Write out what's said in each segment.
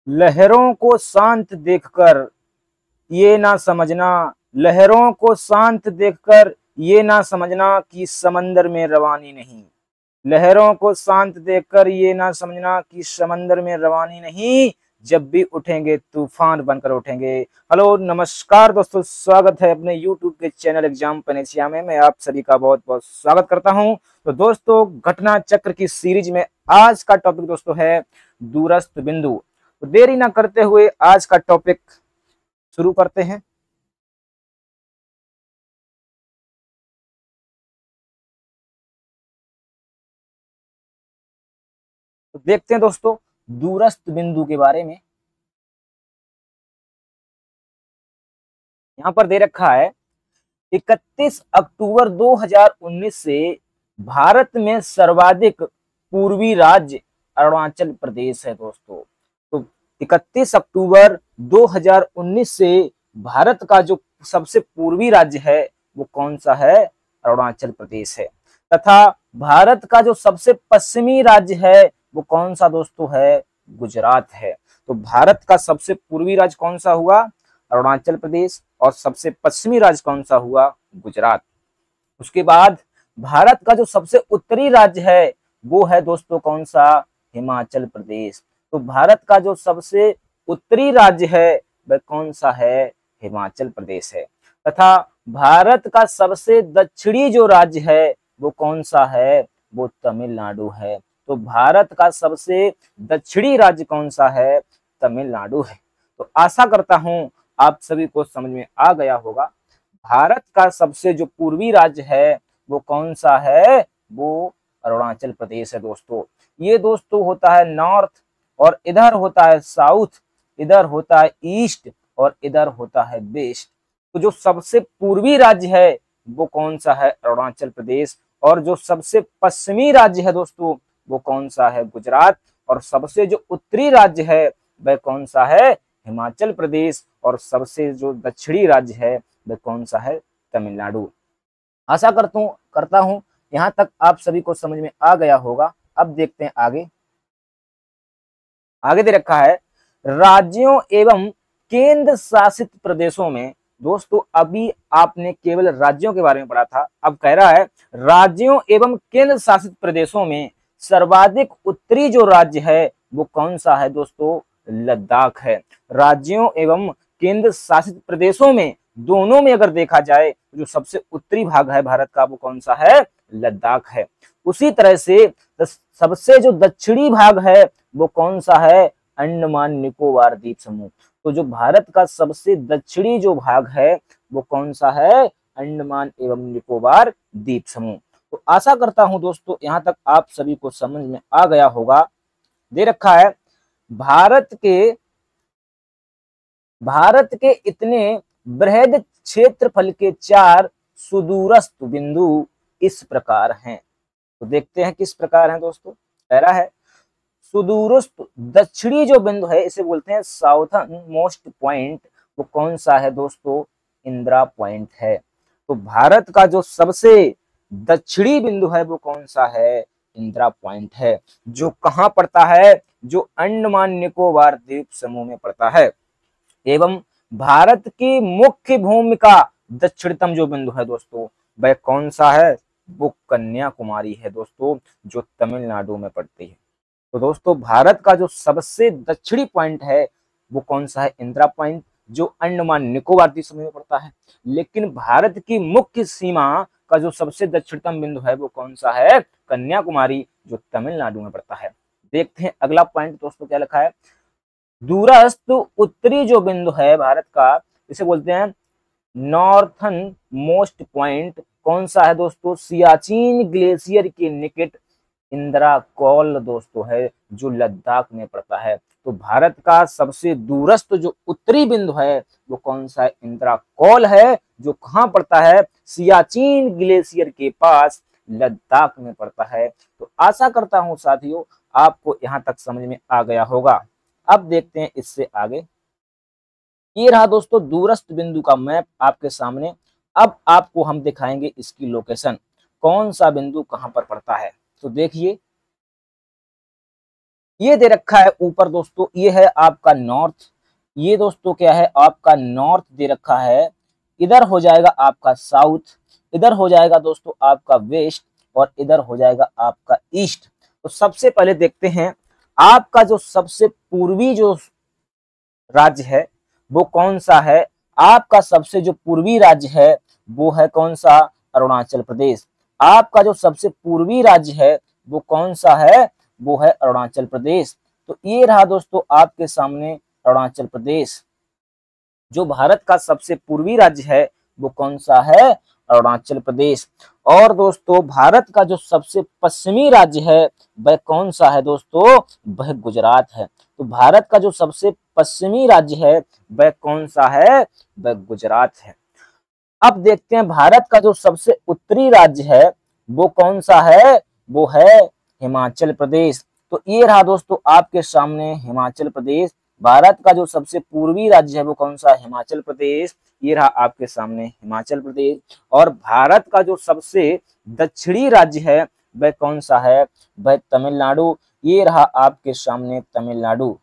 लहरों को शांत देखकर ये ना समझना, लहरों को शांत देखकर ये ना समझना कि समंदर में रवानी नहीं। लहरों को शांत देखकर ये ना समझना कि समंदर में रवानी नहीं, जब भी उठेंगे तूफान बनकर उठेंगे। हेलो नमस्कार दोस्तों, स्वागत है अपने YouTube के चैनल एग्जाम पेनेशिया में। मैं आप सभी का बहुत बहुत स्वागत करता हूं। तो दोस्तों, घटना चक्र की सीरीज में आज का टॉपिक दोस्तों है दूरस्थ बिंदु। तो देरी ना करते हुए आज का टॉपिक शुरू करते हैं। तो देखते हैं दोस्तों दूरस्थ बिंदु के बारे में। यहां पर दे रखा है 31 अक्टूबर 2019 से भारत में सर्वाधिक पूर्वी राज्य अरुणाचल प्रदेश है दोस्तों। तो 31 अक्टूबर 2019 से भारत का जो सबसे पूर्वी राज्य है वो कौन सा है? अरुणाचल प्रदेश है। तथा भारत का जो सबसे पश्चिमी राज्य है वो कौन सा दोस्तों है? गुजरात है। तो भारत का सबसे पूर्वी राज्य कौन सा हुआ? अरुणाचल प्रदेश। और सबसे पश्चिमी राज्य कौन सा हुआ? गुजरात। उसके बाद भारत का जो सबसे उत्तरी राज्य है वो है दोस्तों कौन सा? हिमाचल प्रदेश। तो भारत का जो सबसे उत्तरी राज्य है वह कौन सा है? हिमाचल प्रदेश है। तथा भारत का सबसे दक्षिणी जो राज्य है वो कौन सा है? वो तमिलनाडु है। तो भारत का सबसे दक्षिणी राज्य कौन सा है? तमिलनाडु है। तो आशा करता हूं आप सभी को समझ में आ गया होगा। भारत का सबसे जो पूर्वी राज्य है वो कौन सा है? वो अरुणाचल प्रदेश है दोस्तों। ये दोस्तों होता है नॉर्थ, और इधर होता है साउथ, इधर होता है ईस्ट, और इधर होता है वेस्ट। तो जो सबसे पूर्वी राज्य है वो कौन सा है? अरुणाचल प्रदेश। और जो सबसे पश्चिमी राज्य है दोस्तों वो कौन सा है? गुजरात। और सबसे जो उत्तरी राज्य है वह कौन सा है? हिमाचल प्रदेश। और सबसे जो दक्षिणी राज्य है वह कौन सा है? तमिलनाडु। आशा करता हूं यहां तक आप सभी को समझ में आ गया होगा। अब देखते हैं आगे। आगे दे रखा है राज्यों एवं केंद्र शासित प्रदेशों में। दोस्तों अभी आपने केवल राज्यों के बारे में पढ़ा था, अब कह रहा है राज्यों एवं केंद्र शासित प्रदेशों में सर्वाधिक उत्तरी जो राज्य है वो कौन सा है दोस्तों? लद्दाख है। राज्यों एवं केंद्र शासित प्रदेशों में दोनों में अगर देखा जाए तो जो सबसे उत्तरी भाग है भारत का वो कौन सा है? लद्दाख है। उसी तरह से सबसे जो दक्षिणी भाग है वो कौन सा है? अंडमान निकोबार द्वीप समूह। तो जो भारत का सबसे दक्षिणी जो भाग है वो कौन सा है? अंडमान एवं निकोबार द्वीप समूह। तो आशा करता हूं दोस्तों यहां तक आप सभी को समझ में आ गया होगा। दे रखा है भारत के इतने बृहद क्षेत्रफल के 4 सुदूरस्थ बिंदु इस प्रकार हैं। तो देखते हैं किस प्रकार हैं दोस्तों। पहला है सुदूरस्थ दक्षिणी जो बिंदु है इसे बोलते हैं साउथर्न मोस्ट पॉइंट। वो कौन सा है दोस्तों? इंदिरा पॉइंट है। तो भारत का जो सबसे दक्षिणी बिंदु है वो कौन सा है? इंदिरा पॉइंट है। जो कहां पड़ता है? जो अंडमान निकोबार द्वीप समूह में पड़ता है। एवं भारत की मुख्य भूमिका दक्षिणतम जो बिंदु है दोस्तों वह कौन सा है? वो कन्याकुमारी है दोस्तों, जो तमिलनाडु में पड़ती है। तो दोस्तों भारत का जो सबसे दक्षिणी पॉइंट है वो कौन सा है? इंदिरा पॉइंट, जो अंडमान निकोबार द्वीप समूह में पड़ता है। लेकिन भारत की मुख्य सीमा का जो सबसे दक्षिणतम बिंदु है वो कौन सा है? कन्याकुमारी, जो तमिलनाडु में पड़ता है। देखते हैं अगला पॉइंट दोस्तों क्या लिखा है। दूरस्थ उत्तरी जो बिंदु है भारत का इसे बोलते हैं नॉर्थन मोस्ट पॉइंट। कौन सा है दोस्तों? सियाचिन ग्लेशियर के निकट इंदिरा कौल दोस्तों है, जो लद्दाख में पड़ता है। तो भारत का सबसे दूरस्थ जो उत्तरी बिंदु है वो कौन सा है? इंदिरा कौल है, जो कहां पड़ता है? सियाचिन ग्लेशियर के पास लद्दाख में पड़ता है। तो आशा करता हूं साथियों आपको यहां तक समझ में आ गया होगा। अब देखते हैं इससे आगे। ये रहा दोस्तों दूरस्थ बिंदु का मैप आपके सामने। अब आपको हम दिखाएंगे इसकी लोकेशन, कौन सा बिंदु कहां पर पड़ता है। तो देखिए ये दे रखा है ऊपर दोस्तों, ये है आपका नॉर्थ, ये दोस्तों क्या है आपका नॉर्थ दे रखा है, इधर हो जाएगा आपका साउथ, इधर हो जाएगा दोस्तों आपका वेस्ट, और इधर हो जाएगा आपका ईस्ट। तो सबसे पहले देखते हैं आपका जो सबसे पूर्वी जो राज्य है वो कौन सा है। आपका सबसे जो पूर्वी राज्य है वो है कौन सा, अरुणाचल प्रदेश। आपका जो सबसे पूर्वी राज्य है वो कौन सा है, वो है अरुणाचल प्रदेश। तो ये रहा दोस्तों आपके सामने अरुणाचल प्रदेश। जो भारत का सबसे पूर्वी राज्य है वो कौन सा है, अरुणाचल प्रदेश। और दोस्तों भारत का जो सबसे पश्चिमी राज्य है वह कौन सा है दोस्तों, वह गुजरात है। तो भारत का जो सबसे पश्चिमी राज्य है वह कौन सा है, वह गुजरात है। अब देखते हैं भारत का जो सबसे उत्तरी राज्य है वो कौन सा है, वो है हिमाचल प्रदेश। तो ये रहा दोस्तों आपके सामने हिमाचल प्रदेश। भारत का जो सबसे पूर्वी राज्य है वो कौन सा, हिमाचल प्रदेश। ये रहा आपके सामने हिमाचल प्रदेश। और भारत का जो सबसे दक्षिणी राज्य है वह कौन सा है, वह तमिलनाडु। ये रहा आपके सामने तमिलनाडु।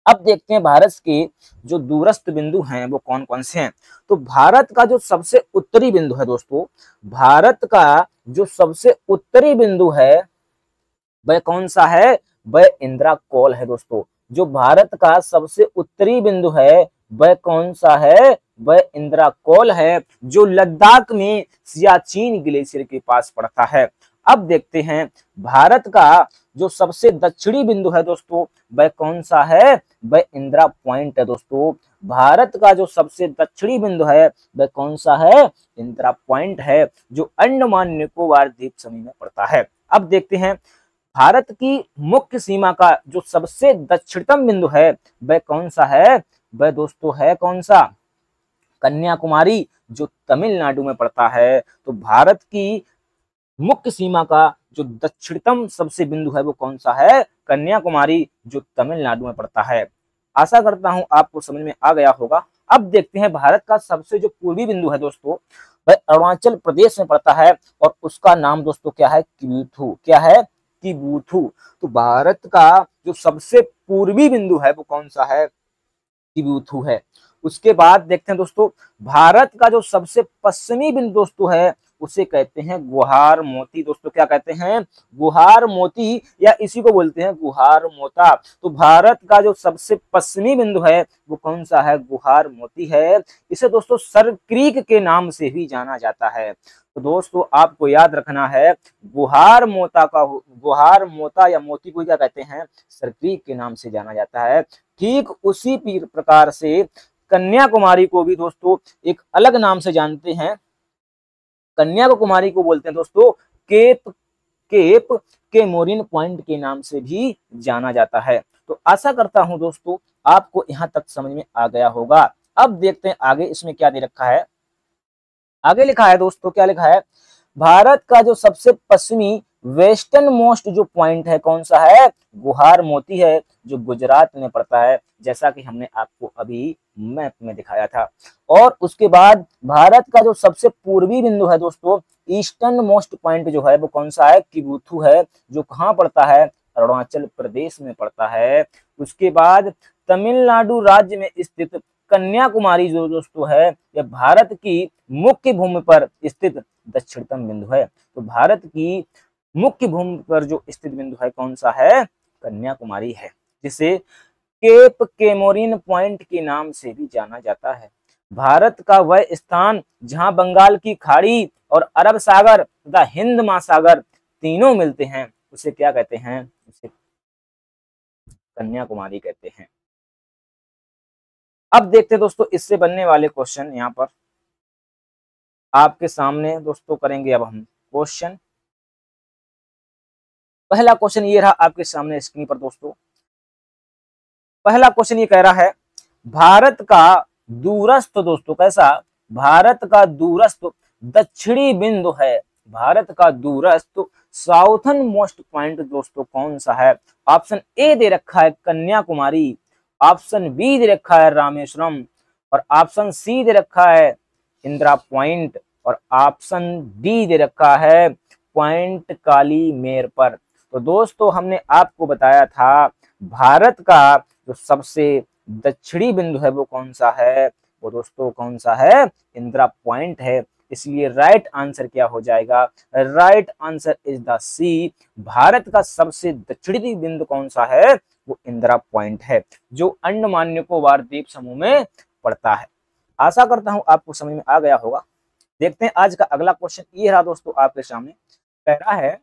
अब देखते हैं भारत के जो दूरस्थ बिंदु हैं वो कौन कौन से हैं। तो भारत का जो सबसे उत्तरी बिंदु है दोस्तों, भारत का जो सबसे उत्तरी बिंदु है वह कौन सा है, वह इंदिरा कौल है दोस्तों। जो भारत का सबसे उत्तरी बिंदु है वह कौन सा है, वह इंदिरा कौल है, जो लद्दाख में सियाचिन ग्लेशियर के पास पड़ता है। अब देखते हैं भारत का जो सबसे दक्षिणी बिंदु है दोस्तों वह कौन सा है, वह इंदिरा पॉइंट है दोस्तों। भारत का जो सबसे दक्षिणी बिंदु है वह कौन सा है, इंदिरा पॉइंट है, जो अंडमान निकोबार द्वीप समूह में पड़ता है। अब देखते हैं भारत की मुख्य सीमा का जो सबसे दक्षिणतम बिंदु है वह कौन सा है, वह दोस्तों है कौन सा, कन्याकुमारी, जो तमिलनाडु में पड़ता है। तो भारत की मुख्य सीमा का जो दक्षिणतम सबसे बिंदु है वो कौन सा है, कन्याकुमारी, जो तमिलनाडु में पड़ता है। आशा करता हूं आपको समझ में आ गया होगा। अब देखते हैं भारत का सबसे जो पूर्वी बिंदु है दोस्तों वह अरुणाचल प्रदेश में पड़ता है, और उसका नाम दोस्तों क्या है, किबुथु। क्या है, किबुथु। तो भारत का जो सबसे पूर्वी बिंदु है वो कौन सा है, किबुथु है। उसके बाद देखते हैं दोस्तों भारत का जो सबसे पश्चिमी बिंदु दोस्तों है उसे कहते हैं गुहार मोती। दोस्तों क्या कहते हैं, गुहार मोती, या इसी को बोलते हैं गुहार मोता। तो भारत का जो सबसे पश्चिमी बिंदु है वो कौन सा है, गुहार मोती है। इसे दोस्तों सर क्रीक के नाम से भी जाना जाता है। तो दोस्तों आपको याद रखना है गुहार मोता का, गुहार मोता या मोती को क्या कहते हैं, सर क्रीक के नाम से जाना जाता है। ठीक उसी प्रकार से कन्याकुमारी को भी दोस्तों एक अलग नाम से जानते हैं। कन्याकुमारी को बोलते हैं दोस्तों केप, केप के मोरिन पॉइंट के नाम से भी जाना जाता है। तो आशा करता हूं दोस्तों आपको यहां तक समझ में आ गया होगा। अब देखते हैं आगे इसमें क्या दे रखा है। आगे लिखा है दोस्तों, क्या लिखा है, भारत का जो सबसे पश्चिमी वेस्टर्न मोस्ट जो पॉइंट है कौन सा है, गुहार मोती है, जो गुजरात में पड़ता है, जैसा कि हमने आपको अभी मैप में दिखाया था। और उसके बाद भारत का जो सबसे पूर्वी बिंदु है दोस्तों, ईस्टर्न मोस्ट पॉइंट जो है वो कौन सा है, किबुथु है, जो कहाँ पड़ता है, अरुणाचल प्रदेश में पड़ता है। उसके बाद तमिलनाडु राज्य में स्थित कन्याकुमारी जो दोस्तों है यह भारत की मुख्य भूमि पर स्थित दक्षिणतम बिंदु है। तो भारत की मुख्य भूमि पर जो स्थित बिंदु है कौन सा है, कन्याकुमारी है, जिसे केप केमोरिन पॉइंट के नाम से भी जाना जाता है। भारत का वह स्थान जहां बंगाल की खाड़ी और अरब सागर तथा हिंद महासागर तीनों मिलते हैं उसे क्या कहते हैं, उसे कन्याकुमारी कहते हैं। अब देखते हैं दोस्तों इससे बनने वाले क्वेश्चन यहाँ पर आपके सामने दोस्तों करेंगे। अब हम क्वेश्चन, पहला क्वेश्चन ये रहा आपके सामने स्क्रीन पर दोस्तों। पहला क्वेश्चन ये कह रहा है भारत का दूरस्थ दोस्तों कैसा, भारत का दूरस्थ दक्षिणी बिंदु है, भारत का दूरस्थ साउथर्न मोस्ट पॉइंट दोस्तों कौन सा है। ऑप्शन ए दे रखा है कन्याकुमारी, ऑप्शन बी दे रखा है रामेश्वरम, और ऑप्शन सी दे रखा है इंदिरा पॉइंट, और ऑप्शन डी दे रखा है पॉइंट काली मेर पर। तो दोस्तों हमने आपको बताया था भारत का जो सबसे दक्षिणी बिंदु है वो कौन सा है, वो दोस्तों कौन सा है, इंदिरा पॉइंट है। इसलिए राइट आंसर क्या हो जाएगा, राइट आंसर इज द सी। भारत का सबसे दक्षिणी बिंदु कौन सा है, वो इंदिरा पॉइंट है, जो अंडमान निकोबार द्वीप समूह में पड़ता है। आशा करता हूं आपको समझ में आ गया होगा। देखते हैं आज का अगला क्वेश्चन, ये रहा दोस्तों आपके सामने। कह रहा है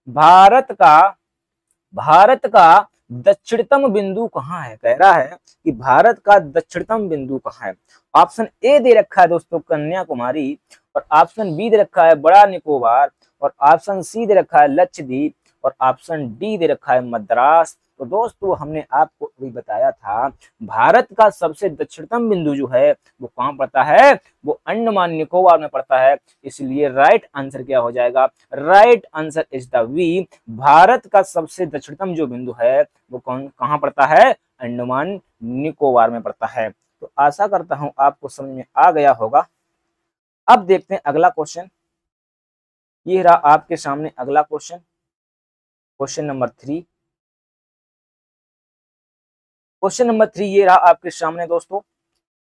भारत का दक्षिणतम बिंदु कहाँ है। कह रहा है कि भारत का दक्षिणतम बिंदु कहाँ है। ऑप्शन ए दे रखा है दोस्तों कन्याकुमारी, और ऑप्शन बी दे रखा है बड़ा निकोबार, और ऑप्शन सी दे रखा है लक्षद्वीप, और ऑप्शन डी दे रखा है मद्रास। तो दोस्तों हमने आपको अभी बताया था भारत का सबसे दक्षिणतम बिंदु जो है वो कहाँ पड़ता है, वो अंडमान निकोबार में पड़ता है। इसलिए राइट आंसर क्या हो जाएगा, right answer is the V. Bharat का सबसे दक्षिणतम जो बिंदु है वो कहाँ पड़ता है, अंडमान निकोबार में पड़ता है। तो आशा करता हूं आपको समझ में आ गया होगा। अब देखते हैं अगला क्वेश्चन, ये रहा आपके सामने अगला question, question number 3। Question number 3 ये रहा आपके सामने दोस्तों,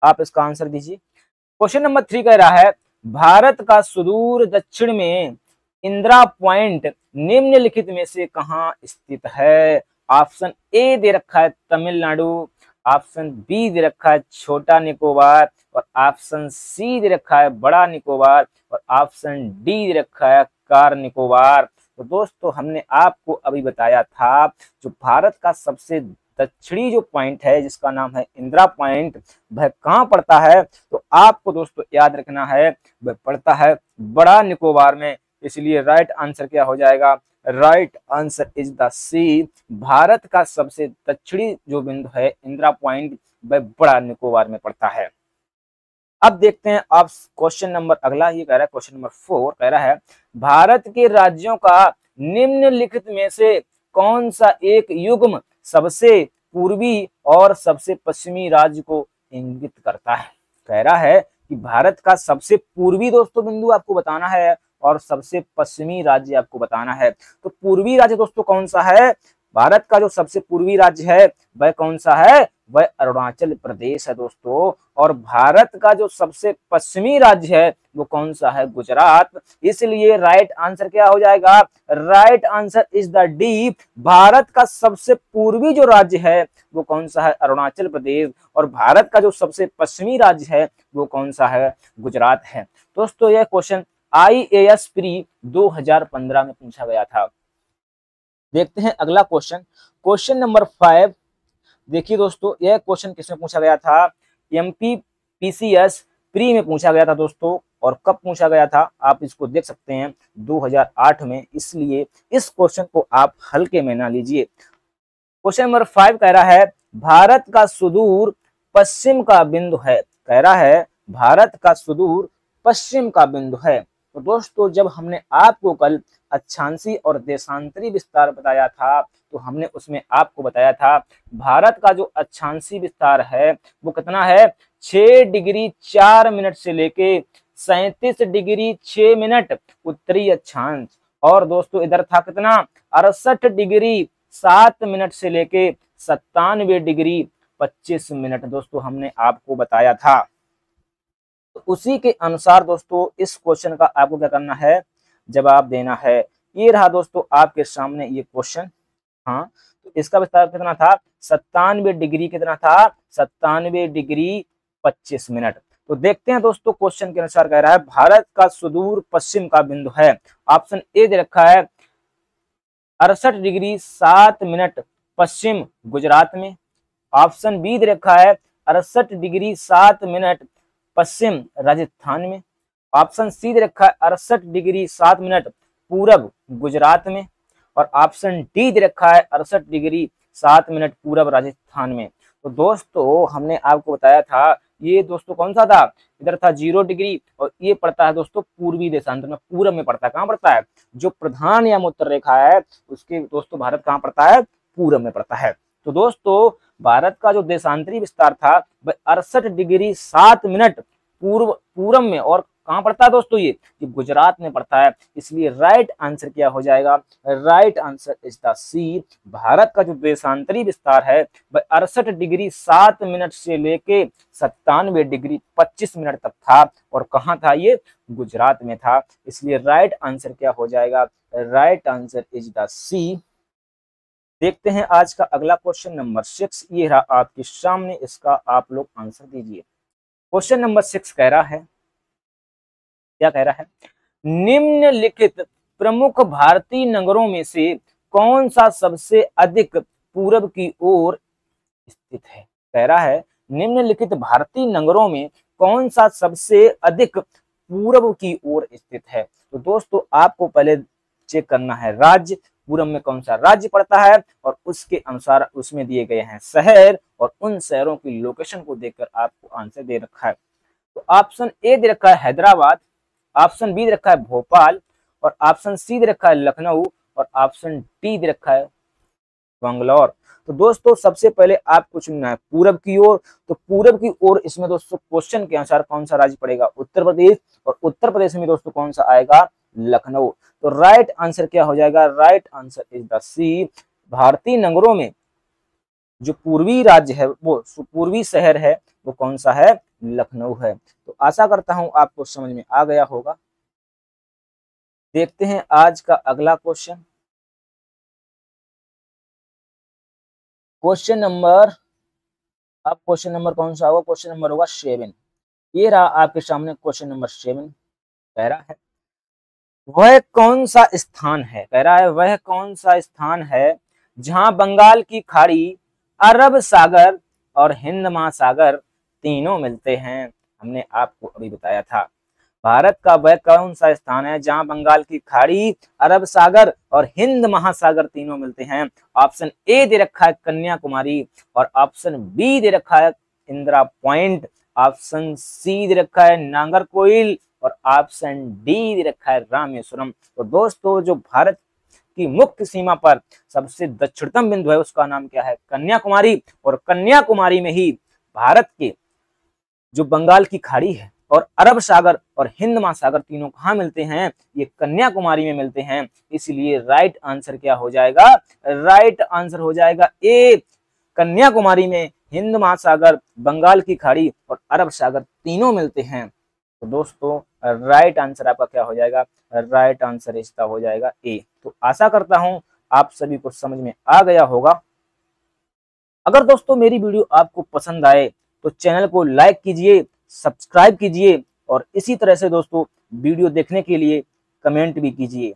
आप इसका आंसर दीजिए। क्वेश्चन नंबर 3 कह रहा है भारत का सुदूर दक्षिण में इंदिरा पॉइंट निम्नलिखित में से कहां स्थित है। ऑप्शन ए दे रखा है तमिलनाडु, ऑप्शन बी दे रखा है छोटा निकोबार, और ऑप्शन सी दे रखा है बड़ा निकोबार, और ऑप्शन डी दे रखा है कार निकोबार। तो दोस्तों हमने आपको अभी बताया था जो भारत का सबसे दक्षिणी जो पॉइंट है जिसका नाम है इंदिरा पॉइंट, वह कहाँ पड़ता है। तो आपको दोस्तों याद रखना है वह पड़ता है बड़ा निकोबार में। इसलिए राइट आंसर क्या हो जाएगा, राइट आंसर इज द सी। भारत का सबसे दक्षिणी जो बिंदु है इंदिरा पॉइंट, वह बड़ा निकोबार में पड़ता है। अब देखते हैं आप क्वेश्चन नंबर अगला, ये कह रहा है क्वेश्चन नंबर 4 कह रहा है भारत के राज्यों का निम्नलिखित में से कौन सा एक युग्म सबसे पूर्वी और सबसे पश्चिमी राज्य को इंगित करता है। कह रहा है कि भारत का सबसे पूर्वी दोस्तों बिंदु आपको बताना है और सबसे पश्चिमी राज्य आपको बताना है। तो पूर्वी राज्य दोस्तों कौन सा है, भारत का जो सबसे पूर्वी राज्य है वह कौन सा है, वह अरुणाचल प्रदेश है दोस्तों। और भारत का जो सबसे पश्चिमी राज्य है वो कौन सा है, गुजरात। इसलिए राइट आंसर क्या हो जाएगा, right answer is the D. Bharat का सबसे पूर्वी जो राज्य है वो कौन सा है, अरुणाचल प्रदेश, और भारत का जो सबसे पश्चिमी राज्य है वो कौन सा है, गुजरात है। दोस्तों यह क्वेश्चन IAS प्री 2015 में पूछा गया था। देखते हैं अगला क्वेश्चन, क्वेश्चन नंबर 5। देखिए दोस्तों यह क्वेश्चन किसमें पूछा गया था, MPPCS प्री में पूछा गया था दोस्तों। और कब पूछा गया था आप इसको देख सकते हैं 2008 में। इसलिए इस क्वेश्चन को आप हल्के में ना लीजिए। क्वेश्चन नंबर 5 कह रहा है भारत का सुदूर पश्चिम का बिंदु है। कह रहा है भारत का सुदूर पश्चिम का बिंदु है। तो दोस्तों जब हमने आपको कल अक्षांशी और देशांतरी विस्तार बताया था तो हमने उसमें आपको बताया था भारत का जो अक्षांशी विस्तार है वो कितना है, 6 डिग्री 4 मिनट से लेके 37 डिग्री 6 मिनट उत्तरी अक्षांश। और दोस्तों इधर था कितना, 68 डिग्री 7 मिनट से लेके 97 डिग्री 25 मिनट दोस्तों हमने आपको बताया था। तो उसी के अनुसार दोस्तों इस क्वेश्चन का आपको क्या करना है, जवाब देना है। ये रहा दोस्तों आपके सामने ये क्वेश्चन। हाँ तो इसका विस्तार कितना था, 97 डिग्री कितना था, 97 डिग्री 25 मिनट। तो देखते हैं दोस्तों क्वेश्चन के अनुसार कह रहा है भारत का सुदूर पश्चिम का बिंदु है। ऑप्शन ए दे रखा है 68 डिग्री 7 मिनट पश्चिम गुजरात में। ऑप्शन बी दे रखा है 68 डिग्री 7 मिनट पश्चिम राजस्थान में। ऑप्शन सी दे रखा है 68 डिग्री 7 मिनट पूरब गुजरात में। और ऑप्शन डी दे रखा है 68 डिग्री 7 मिनट पूरब राजस्थान में। तो दोस्तों हमने आपको बताया था ये दोस्तों कौन सा था, इधर था 0 डिग्री, और ये पड़ता है दोस्तों पूर्वी देशांतर में, पूरब में पड़ता है। कहाँ पड़ता है, जो प्रधान या उत्तर रेखा है उसके दोस्तों भारत कहाँ पड़ता है, पूरब में पड़ता है। तो दोस्तों भारत का जो देशांतरी विस्तार था वह 68 डिग्री 7 मिनट पूर्व में, और कहाँ पड़ता है दोस्तों, ये गुजरात में पड़ता है। इसलिए राइट आंसर क्या हो जाएगा, राइट आंसर इज द सी। भारत का जो देशांतरी विस्तार है वह 68 डिग्री 7 मिनट से लेके 97 डिग्री 25 मिनट तक था, और कहाँ था ये, गुजरात में था। इसलिए राइट आंसर क्या हो जाएगा, राइट आंसर इज द सी। देखते हैं आज का अगला क्वेश्चन नंबर 6, ये रहा आपके सामने, इसका आप लोग आंसर दीजिए। क्वेश्चन नंबर 6 कह रहा है, क्या कह रहा है, निम्नलिखित प्रमुख भारतीय नगरों में से कौन सा सबसे अधिक पूरब की ओर स्थित है। कह रहा है निम्नलिखित भारतीय नगरों में कौन सा सबसे अधिक पूरब की ओर स्थित है। तो दोस्तों आपको पहले चेक करना है राज्य, पूरब में कौन सा राज्य पड़ता है, और उसके अनुसार उसमें दिए गए हैं शहर, और उन शहरों की लोकेशन को देखकर आपको आंसर दे रखा है। तो ऑप्शन ए दे रखा है हैदराबाद, ऑप्शन बी दे रखा है भोपाल, और ऑप्शन सी दे रखा है लखनऊ, और ऑप्शन डी दे रखा है बंगलौर। तो दोस्तों सबसे पहले आपको चुनना है पूरब की ओर। तो पूरब की ओर इसमें दोस्तों क्वेश्चन के अनुसार कौन सा राज्य पड़ेगा, उत्तर प्रदेश, और उत्तर प्रदेश में दोस्तों कौन सा आएगा, लखनऊ। तो राइट आंसर क्या हो जाएगा, राइट आंसर इज द सी। भारतीय नगरों में जो पूर्वी राज्य है, वो पूर्वी शहर है, वो कौन सा है, लखनऊ है। तो आशा करता हूं आपको समझ में आ गया होगा। देखते हैं आज का अगला क्वेश्चन, क्वेश्चन नंबर, अब क्वेश्चन नंबर कौन सा होगा, क्वेश्चन नंबर होगा 7। ये रहा आपके सामने क्वेश्चन नंबर 7। कह रहा है वह कौन सा स्थान है, कह रहा है वह कौन सा स्थान है जहां बंगाल की खाड़ी, अरब सागर और हिंद महासागर तीनों मिलते हैं। हमने आपको अभी बताया था, भारत का वह कौन सा स्थान है जहां बंगाल की खाड़ी, अरब सागर और हिंद महासागर तीनों मिलते हैं। ऑप्शन ए दे रखा है कन्याकुमारी, और ऑप्शन बी दे रखा है इंदिरा पॉइंट, ऑप्शन सी दे रखा है नागरकोइल, और ऑप्शन डी दे रखा है रामेश्वरम। तो दोस्तों जो भारत की मुख्य सीमा पर सबसे दक्षिणतम बिंदु है उसका नाम क्या है, कन्याकुमारी। और कन्याकुमारी में ही भारत के जो बंगाल की खाड़ी है और अरब सागर और हिंद महासागर तीनों कहाँ मिलते हैं, ये कन्याकुमारी में मिलते हैं। इसलिए राइट आंसर क्या हो जाएगा, राइट आंसर हो जाएगा ए, कन्याकुमारी में हिंद महासागर, बंगाल की खाड़ी और अरब सागर तीनों मिलते हैं। तो दोस्तों राइट आंसर आपका क्या हो जाएगा, राइट आंसर इसका हो जाएगा ए। तो आशा करता हूं आप सभी को समझ में आ गया होगा। अगर दोस्तों मेरी वीडियो आपको पसंद आए तो चैनल को लाइक कीजिए, सब्सक्राइब कीजिए, और इसी तरह से दोस्तों वीडियो देखने के लिए कमेंट भी कीजिए।